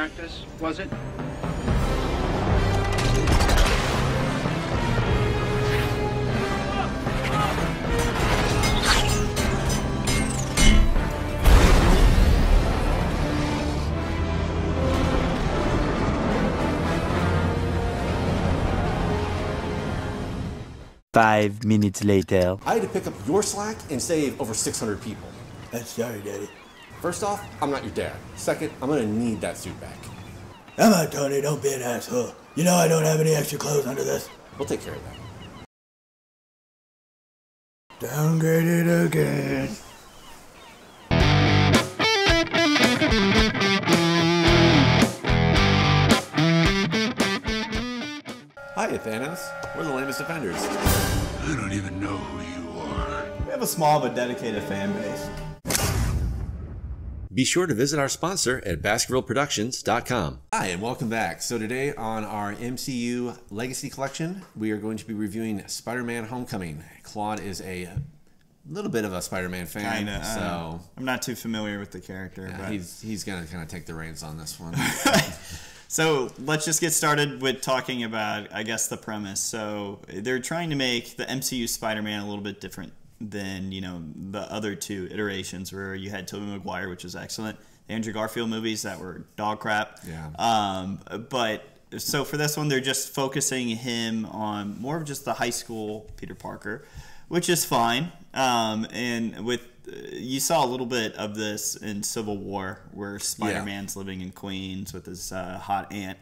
practice, was it? Five minutes later. I had to pick up your slack and save over 600 people. I'm sorry, Daddy. First off, I'm not your dad. Second, I'm gonna need that suit back. Come on, Tony, don't be an asshole. You know I don't have any extra clothes under this. We'll take care of that. Downgraded again. Hiya, Thanos. We're the lamest offenders. I don't even know who you are. We have a small but dedicated fan base. Be sure to visit our sponsor at BaskervilleProductions.com. Hi, and welcome back. So today on our MCU Legacy Collection, we are going to be reviewing Spider-Man Homecoming. Claude is a little bit of a Spider-Man fan. Kinda, so I'm not too familiar with the character. yeah, but he's going to kind of take the reins on this one. So let's just get started with talking about, I guess, the premise. So they're trying to make the MCU Spider-Man a little bit different than, you know, the other two iterations where you had Tobey Maguire, which was excellent, the Andrew Garfield movies that were dog crap. Yeah. But so for this one, they're just focusing him on more of just the high school Peter Parker, which is fine. And with you saw a little bit of this in Civil War, where Spider-Man's living in Queens with his hot aunt,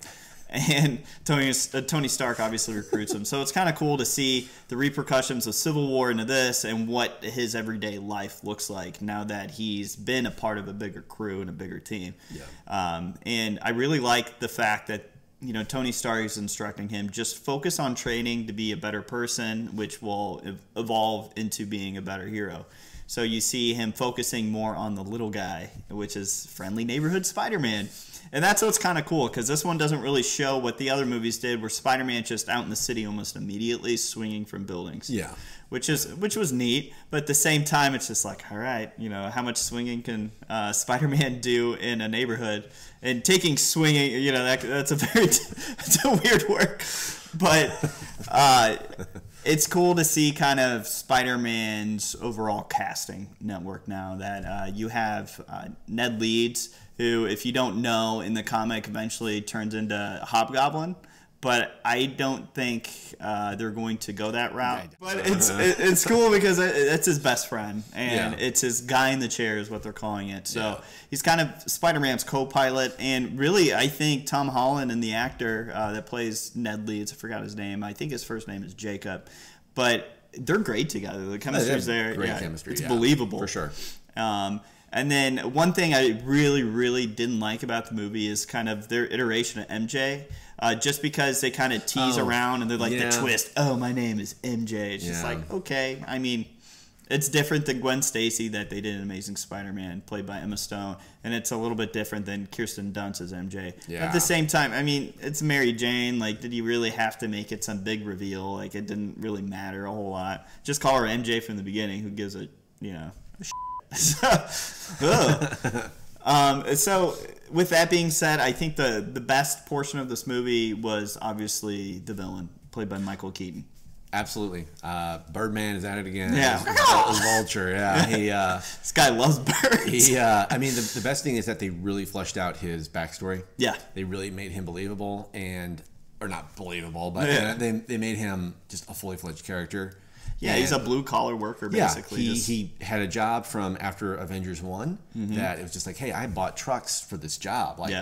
and Tony Stark obviously recruits him. So it's kind of cool to see the repercussions of Civil War into this and what his everyday life looks like now that he's been a part of a bigger crew and a bigger team. Yeah. And I really like the fact that, you know, Tony Stark is instructing him, just focus on training to be a better person, which will evolve into being a better hero. So you see him focusing more on the little guy, which is friendly neighborhood Spider-Man. And that's what's kind of cool, because this one doesn't really show what the other movies did, where Spider-Man's just out in the city almost immediately swinging from buildings. Yeah. Which was neat, but at the same time, it's just like, all right, you know, how much swinging can Spider-Man do in a neighborhood? And taking swinging, you know, that's a very it's a weird word, but it's cool to see kind of Spider-Man's overall casting network now that you have Ned Leeds, who, if you don't know, in the comic eventually turns into Hobgoblin. But I don't think they're going to go that route. But it's cool because it's his best friend, and it's his guy in the chair is what they're calling it. So he's kind of Spider-Man's co-pilot, and really I think Tom Holland and the actor that plays Ned Leeds, I forgot his name. I think his first name is Jacob. But they're great together. The chemistry's there. Great chemistry. It's believable. For sure. And then one thing I really, really didn't like about the movie is kind of their iteration of MJ. Just because they kind of tease around and they're like the twist, oh, my name is MJ. It's just like, okay. I mean, it's different than Gwen Stacy that they did in Amazing Spider-Man, played by Emma Stone. And it's a little bit different than Kirsten Dunst as MJ. Yeah. At the same time, I mean, it's Mary Jane. Like, did you really have to make it some big reveal? Like, it didn't really matter a whole lot. Just call her MJ from the beginning. Who gives a, you know, a so with that being said, I think the best portion of this movie was obviously the villain, played by Michael Keaton. Absolutely. Birdman is at it again. Yeah. Vulture, yeah. He, this guy loves birds. I mean, the best thing is that they really fleshed out his backstory. Yeah. They really made him believable, or not believable, but they made him just a fully fledged character. Yeah, he's a blue-collar worker, basically. Yeah, he had a job from after Avengers 1 that it was just like, hey, I bought trucks for this job. Like,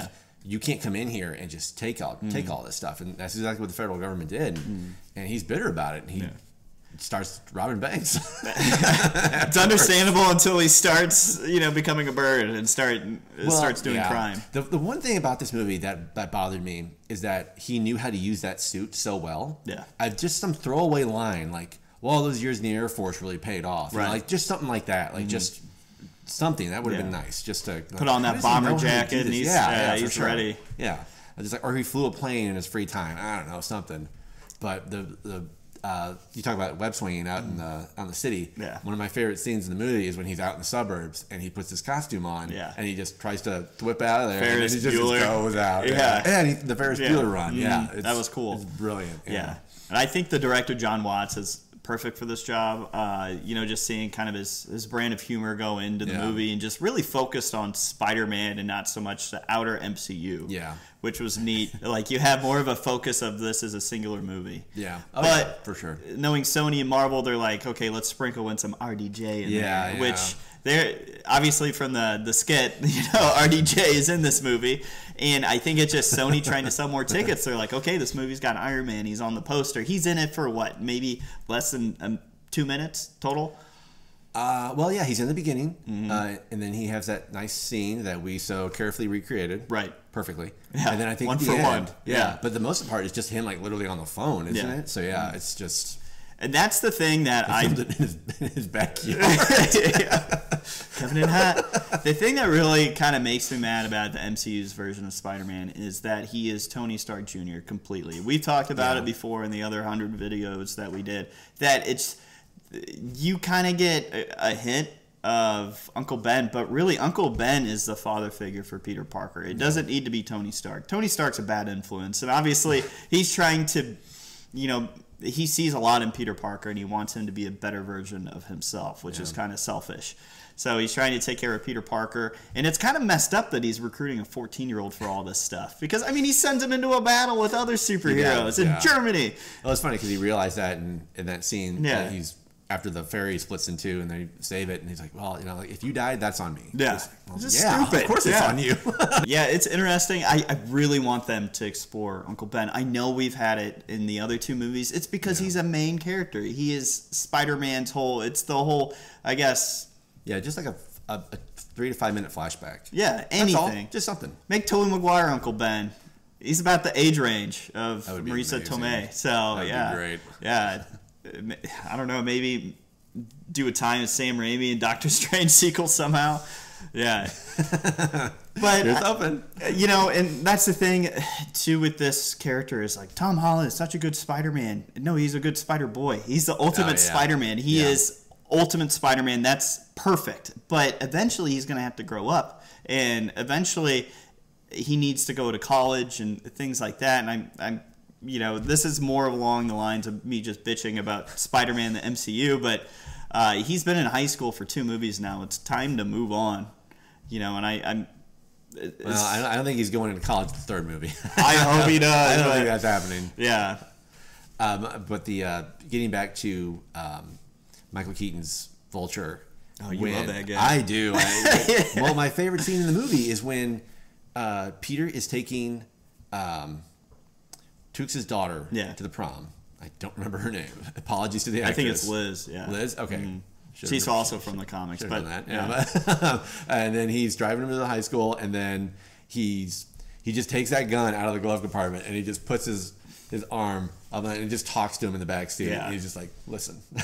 you can't come in here and just take all this stuff. And that's exactly what the federal government did. And he's bitter about it. And he starts robbing banks. It's understandable until he starts, you know, becoming a bird and starts doing crime. The one thing about this movie that bothered me is that he knew how to use that suit so well. Yeah. I've just some throwaway line like, well, those years in the Air Force really paid off. Right. You know, like just something like that. Like just something that would have been nice. Just to put on that bomber jacket and he's ready. Yeah. Just like, or he flew a plane in his free time. I don't know, something. But the you talk about web swinging out in the city. Yeah. One of my favorite scenes in the movie is when he's out in the suburbs and he puts his costume on. Yeah. And he just tries to whip out of there. Ferris and he just Bueller. goes out. Yeah. And the Ferris Bueller run. Yeah. That was cool. It's brilliant. Yeah. And I think the director, John Watts, is perfect for this job. Just seeing kind of his brand of humor go into the movie and just really focused on Spider-Man and not so much the outer MCU. Yeah. Which was neat. Like, you have more of a focus of this as a singular movie. Yeah. But for sure. Knowing Sony and Marvel, they're like, okay, let's sprinkle in some RDJ in there. Which they're obviously from the skit, RDJ is in this movie. And I think it's just Sony trying to sell more tickets. They're like, okay, this movie's got Iron Man. He's on the poster. He's in it for what? Maybe less than 2 minutes total? He's in the beginning. And then he has that nice scene that we so carefully recreated. Right. Perfectly. Yeah. And then I think one at the for end, one. Yeah. But the most part is just him like literally on the phone, isn't Yeah. it? So it's just... And that's the thing that I... in his backyard. Coming in hot. The thing that really kind of makes me mad about the MCU's version of Spider-Man is that he is Tony Stark Jr. completely. We've talked about it before in the other 100 videos that we did, that it's... You kind of get a hint of Uncle Ben, but really Uncle Ben is the father figure for Peter Parker. It doesn't need to be Tony Stark. Tony Stark's a bad influence, and obviously he's trying to, he sees a lot in Peter Parker, and he wants him to be a better version of himself, which is kind of selfish. So he's trying to take care of Peter Parker, and it's kind of messed up that he's recruiting a 14-year-old for all this stuff. Because, he sends him into a battle with other superheroes in Germany. Well, it's funny because he realized that in that scene that he's... After the ferry splits in two and they save it, and he's like, well, if you died, that's on me. Yeah. Stupid. Of course it's on you. Yeah, it's interesting. I really want them to explore Uncle Ben. I know we've had it in the other two movies. It's because he's a main character. He is Spider-Man's it's the whole, I guess. Yeah, just like a 3 to 5 minute flashback. Yeah, anything. That's all. Just something. Make Tobey Maguire Uncle Ben. He's about the age range of Marisa Tomei. So, That'd be great. Yeah. I don't know, maybe do a time with Sam Raimi and Doctor Strange sequel somehow. Yeah. But it's open. And that's the thing too with this character is like Tom Holland is such a good Spider-Man. No, he's a good Spider-Boy. He's the ultimate Spider-Man. He is ultimate Spider-Man. That's perfect. But eventually he's going to have to grow up, and eventually he needs to go to college and things like that. And I'm this is more along the lines of me just bitching about Spider-Man, the MCU, but he's been in high school for 2 movies now. It's time to move on, and I don't think he's going into college the 3rd movie. I hope he does. I don't think that's happening. Yeah. But getting back to Michael Keaton's Vulture. Oh, you love that guy. I do. Well, my favorite scene in the movie is when Peter is taking... Tooks' daughter to the prom. I don't remember her name. Apologies to the actress. I think it's Liz. Yeah, Liz. Okay, she's also from the comics. But that. Yeah. And then he's driving him to the high school, and then he just takes that gun out of the glove compartment, and he just puts his arm up and he just talks to him in the back seat. Yeah. And he's just like, "Listen," you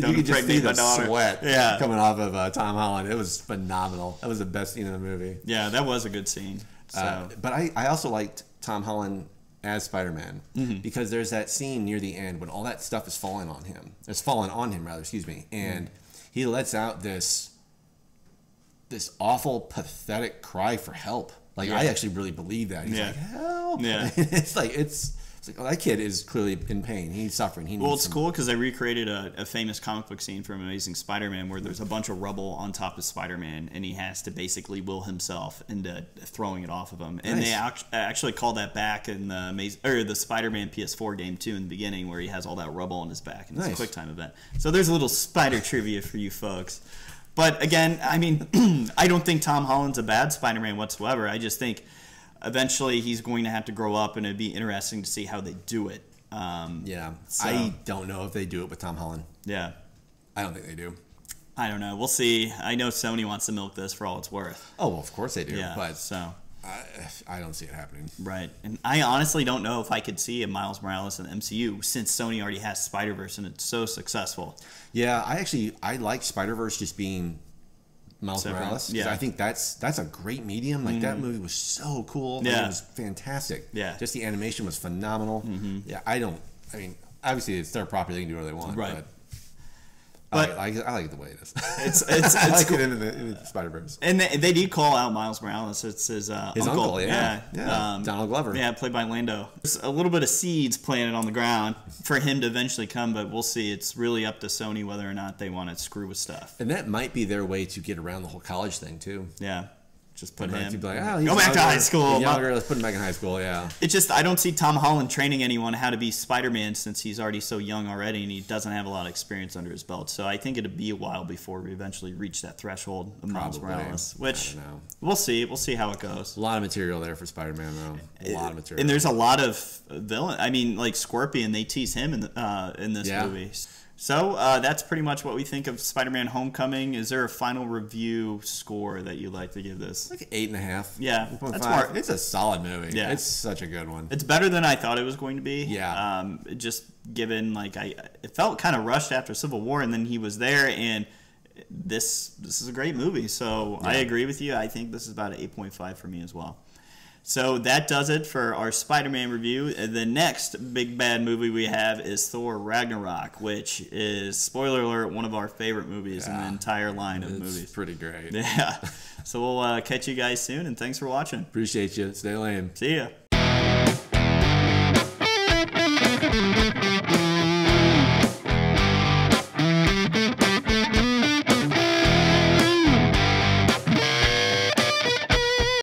can just see the sweat coming off of Tom Holland. It was phenomenal. That was the best scene in the movie. Yeah, that was a good scene. So. But I also liked Tom Holland as Spider-Man because there's that scene near the end when all that stuff is falling on him. It's fallen on him, rather, excuse me. And he lets out this awful, pathetic cry for help. Like, I actually really believe that. He's like, help. Yeah. It's like, oh, that kid is clearly in pain. He's suffering. It's cool because I recreated a famous comic book scene from Amazing Spider-Man where there's a bunch of rubble on top of Spider-Man, and he has to basically will himself into throwing it off of him. And they actually called that back in the Spider-Man PS4 game too in the beginning, where he has all that rubble on his back, and it's a quick time event. So there's a little Spider trivia for you folks. But again, I don't think Tom Holland's a bad Spider-Man whatsoever. I just think eventually he's going to have to grow up, and it'd be interesting to see how they do it. I don't know if they do it with Tom Holland. Yeah. I don't think they do. I don't know. We'll see. I know Sony wants to milk this for all it's worth. Oh, well, of course they do. Yeah, but so I don't see it happening. Right. And I honestly don't know if I could see a Miles Morales in the MCU since Sony already has Spider-Verse and it's so successful. Yeah, I like Spider-Verse just being Miles Morales. Yeah. I think that's a great medium. Like, that movie was so cool. Yeah. It was fantastic. Yeah. Just the animation was phenomenal. Yeah, obviously it's their property; they can do whatever they want. Right. But I like it the way it is. It's I like cool. it in the Spider-Verse. And they did call out Miles Morales. It's his uncle. Yeah. Donald Glover. Yeah, played by Lando. There's a little bit of seeds planted on the ground for him to eventually come, but we'll see. It's really up to Sony whether or not they want to screw with stuff. And that might be their way to get around the whole college thing too. Yeah. Just put him. Like, oh, he's go back to high school. He's younger, let's put him back in high school. Yeah. It's just I don't see Tom Holland training anyone how to be Spider-Man since he's already so young already and he doesn't have a lot of experience under his belt. So I think it'll be a while before we eventually reach that threshold of Miles Morales. Which we'll see. We'll see how it goes. A lot of material there for Spider-Man though. A lot of material. And there's a lot of villain. I mean, like Scorpion, they tease him in this movie. So that's pretty much what we think of Spider-Man Homecoming. Is there a final review score that you'd like to give this? Like 8.5. Yeah, that's more. It's a solid movie. Yeah, it's such a good one. It's better than I thought it was going to be. Yeah. Just given it felt kind of rushed after Civil War, and then he was there, and this is a great movie. So I agree with you. I think this is about an 8.5 for me as well. So that does it for our Spider-Man review. The next big bad movie we have is Thor Ragnarok, which is, spoiler alert, one of our favorite movies in the entire line of movies. It's pretty great. Yeah. So we'll catch you guys soon, and thanks for watching. Appreciate you. Stay lame. See ya.